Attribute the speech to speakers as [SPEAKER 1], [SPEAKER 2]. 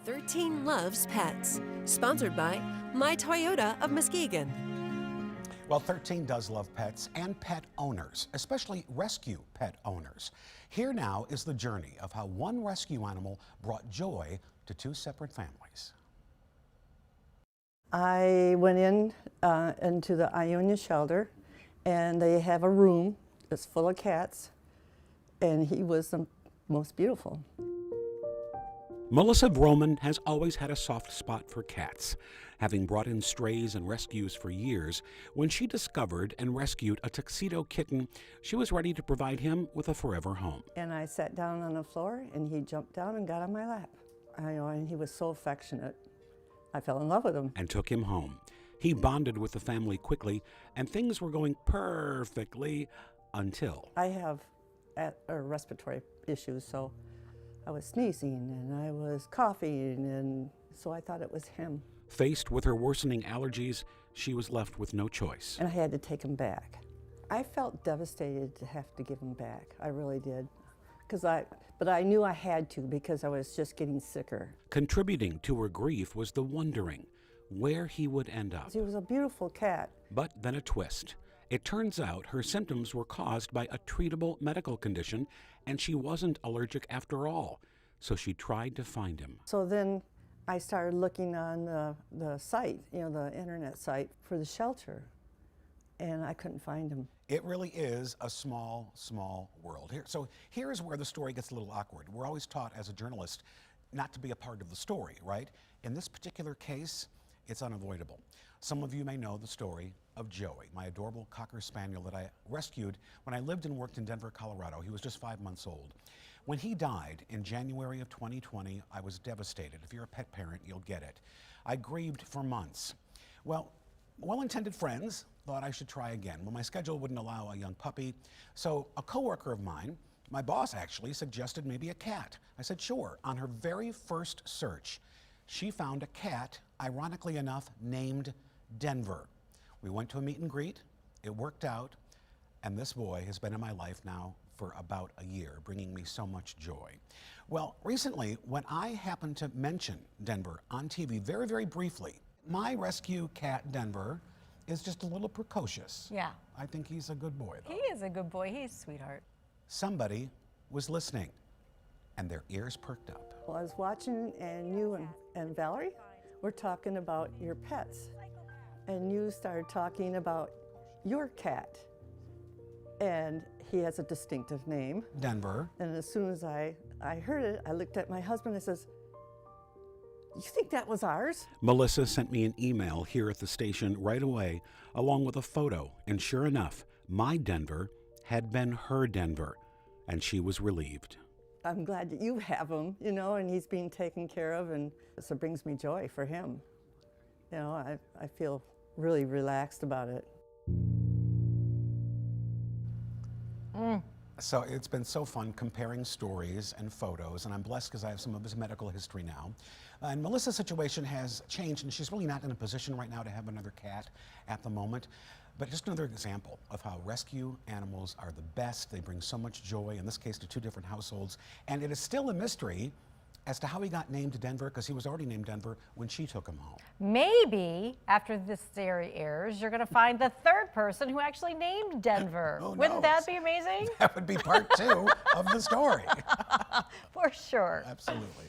[SPEAKER 1] 13 Loves Pets, sponsored by My Toyota of Muskegon.
[SPEAKER 2] Well, 13 does love pets and pet owners, especially rescue pet owners. Here now is the journey of how one rescue animal brought joy to two separate families.
[SPEAKER 3] I went into the Ionia shelter, and they have a room that's full of cats, and he was the most beautiful.
[SPEAKER 2] Melissa Vroman has always had a soft spot for cats. Having brought in strays and rescues for years, when she discovered and rescued a tuxedo kitten, she was ready to provide him with a forever home.
[SPEAKER 3] And I sat down on the floor, and he jumped down and got on my lap. And he was so affectionate. I fell in love with him.
[SPEAKER 2] And took him home. He bonded with the family quickly, and things were going perfectly until...
[SPEAKER 3] I have respiratory issues, so I was sneezing and I was coughing, and so I thought it was him.
[SPEAKER 2] Faced with her worsening allergies, she was left with no choice.
[SPEAKER 3] And I had to take him back. I felt devastated to have to give him back. I really did. But I knew I had to because I was just getting sicker.
[SPEAKER 2] Contributing to her grief was the wondering where he would end up.
[SPEAKER 3] He was a beautiful cat.
[SPEAKER 2] But then a twist. It turns out her symptoms were caused by a treatable medical condition, and she wasn't allergic after all. So she tried to find him.
[SPEAKER 3] So then I started looking on the site, the internet site for the shelter, and I couldn't find him.
[SPEAKER 2] It really is a small, small world. Here is where the story gets a little awkward. We're always taught as a journalist not to be a part of the story, right? In this particular case, it's unavoidable. Some of you may know the story of Joey, my adorable Cocker Spaniel that I rescued when I lived and worked in Denver, Colorado. He was just 5 months old. When he died in January of 2020, I was devastated. If you're a pet parent, you'll get it. I grieved for months. Well, well-intended friends thought I should try again. Well, my schedule wouldn't allow a young puppy, so a coworker of mine, my boss actually, suggested maybe a cat. I said, sure. On her very first search, she found a cat, ironically enough, named Denver. We went to a meet and greet, it worked out, and this boy has been in my life now for about a year, bringing me so much joy. Well, recently, when I happened to mention Denver on TV very, very briefly, my rescue cat, Denver, is just a little precocious.
[SPEAKER 4] Yeah.
[SPEAKER 2] I think he's a good boy, though.
[SPEAKER 4] He is a good boy. He's a sweetheart.
[SPEAKER 2] Somebody was listening, and their ears perked up.
[SPEAKER 3] Well, I was watching, and you and Valerie were talking about your pets. And you started talking about your cat. And he has a distinctive name.
[SPEAKER 2] Denver.
[SPEAKER 3] And as soon as I heard it, I looked at my husband and says, "You think that was ours?"
[SPEAKER 2] Melissa sent me an email here at the station right away, along with a photo. And sure enough, my Denver had been her Denver, and she was relieved.
[SPEAKER 3] I'm glad that you have him, and he's being taken care of, and so it brings me joy for him. I feel really relaxed about it.
[SPEAKER 2] So it's been so fun comparing stories and photos, and I'm blessed because I have some of his medical history now. And Melissa's situation has changed, and she's really not in a position right now to have another cat at the moment. But just another example of how rescue animals are the best. They bring so much joy, in this case to two different households. And it is still a mystery as to how he got named Denver, because he was already named Denver when she took him home.
[SPEAKER 4] Maybe after this series airs, you're going to find the third person who actually named Denver. Wouldn't that be amazing?
[SPEAKER 2] That would be part 2 of the story.
[SPEAKER 4] For sure.
[SPEAKER 2] Absolutely.